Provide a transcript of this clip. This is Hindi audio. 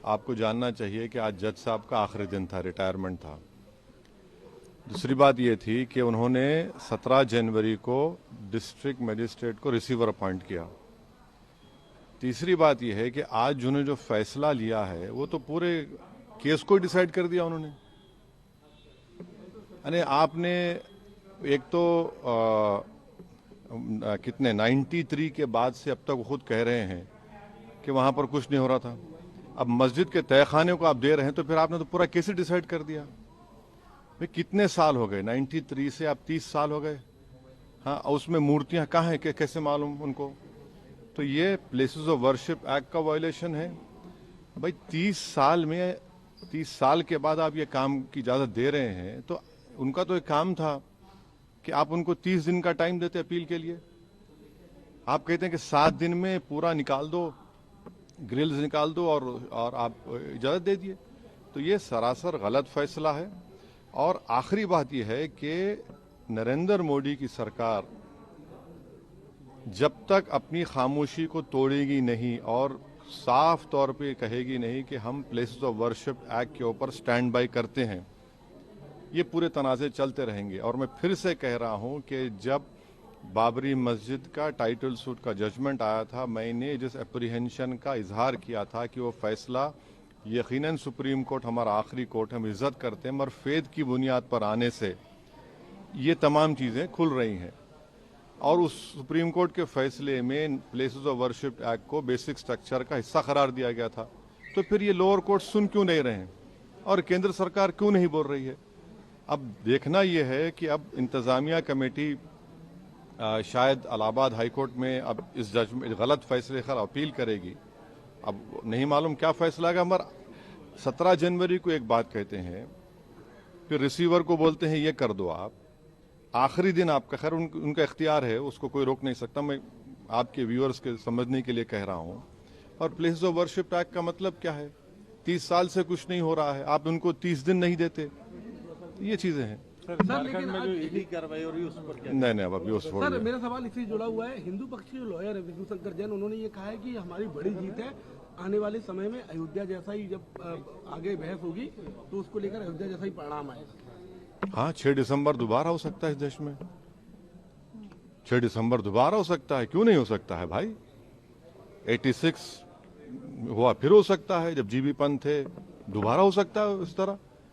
आपको जानना चाहिए कि आज जज साहब का आखिरी दिन था, रिटायरमेंट था। दूसरी बात ये थी कि उन्होंने 17 जनवरी को डिस्ट्रिक्ट मजिस्ट्रेट को रिसीवर अपॉइंट किया। तीसरी बात यह है कि आज जिन्होंने जो फैसला लिया है वो तो पूरे केस को डिसाइड कर दिया उन्होंने। यानी आपने एक तो कितने 93 के बाद से अब तक वो खुद कह रहे हैं कि वहां पर कुछ नहीं हो रहा था। अब मस्जिद के तहखाने को आप दे रहे हैं तो फिर आपने तो पूरा केस ही डिसाइड कर दिया। भाई कितने साल हो गए, 93 से आप 30 साल हो गए। हाँ, उसमें मूर्तियां कहाँ हैं, कैसे मालूम उनको? तो ये प्लेसेस ऑफ वर्शिप एक्ट का वायलेशन है। भाई 30 साल के बाद आप ये काम की इजाजत दे रहे हैं, तो उनका तो एक काम था कि आप उनको 30 दिन का टाइम देते अपील के लिए। आप कहते हैं कि 7 दिन में पूरा निकाल दो, ग्रिल्स निकाल दो और आप इजाजत दे दिए। तो ये सरासर गलत फैसला है। और आखिरी बात यह है कि नरेंद्र मोदी की सरकार जब तक अपनी खामोशी को तोड़ेगी नहीं और साफ तौर पे कहेगी नहीं कि हम प्लेसेस ऑफ वर्शिप एक्ट के ऊपर स्टैंड बाय करते हैं, ये पूरे तनाज़े चलते रहेंगे। और मैं फिर से कह रहा हूं कि जब बाबरी मस्जिद का टाइटल सूट का जजमेंट आया था, मैंने जिस एप्रीहेंशन का इजहार किया था कि वो फैसला यकीनन सुप्रीम कोर्ट हमारा आखिरी कोर्ट, हम इज्जत करते हैं, मगर फेद की बुनियाद पर आने से ये तमाम चीज़ें खुल रही हैं। और उस सुप्रीम कोर्ट के फैसले में प्लेसेस ऑफ वर्शिप एक्ट को बेसिक स्ट्रक्चर का हिस्सा करार दिया गया था। तो फिर ये लोअर कोर्ट सुन क्यों नहीं रहे हैं और केंद्र सरकार क्यों नहीं बोल रही है? अब देखना यह है कि अब इंतजामिया कमेटी शायद इलाहाबाद हाई कोर्ट में अब इस जजमेंट गलत फैसले का अपील करेगी। अब नहीं मालूम क्या फैसला आएगा। मगर 17 जनवरी को एक बात कहते हैं, फिर रिसीवर को बोलते हैं ये कर दो आप, आखिरी दिन आपका, खैर उनका इख्तियार है, उसको कोई रोक नहीं सकता। मैं आपके व्यूअर्स के समझने के लिए कह रहा हूं। और प्लेसेस ऑफ वर्शिप एक्ट का मतलब क्या है? 30 साल से कुछ नहीं हो रहा है, आप उनको 30 दिन नहीं देते। ये चीजें हैं सर। लेकिन में जो ईडी कार्रवाई हो रही है उस पर क्या? नहीं अभी उस सर, मेरा सवाल इससे जुड़ा हुआ है। हिंदू पक्ष के लॉयर है विष्णु शंकर जैन, उन्होंने ये कहा है कि हमारी बड़ी जीत है, आने वाले समय में अयोध्या जैसा ही जब आगे बहस होगी तो उसको लेकर अयोध्या जैसा ही परिणाम आएगा। हाँ, 6 दिसंबर दोबारा हो सकता है इस देश में। 6 दिसंबर दोबारा हो सकता है, क्यों नहीं हो सकता है भाई? 86 हुआ, फिर हो सकता है, जब जीबी पंत थे, दोबारा हो सकता है इस तरह।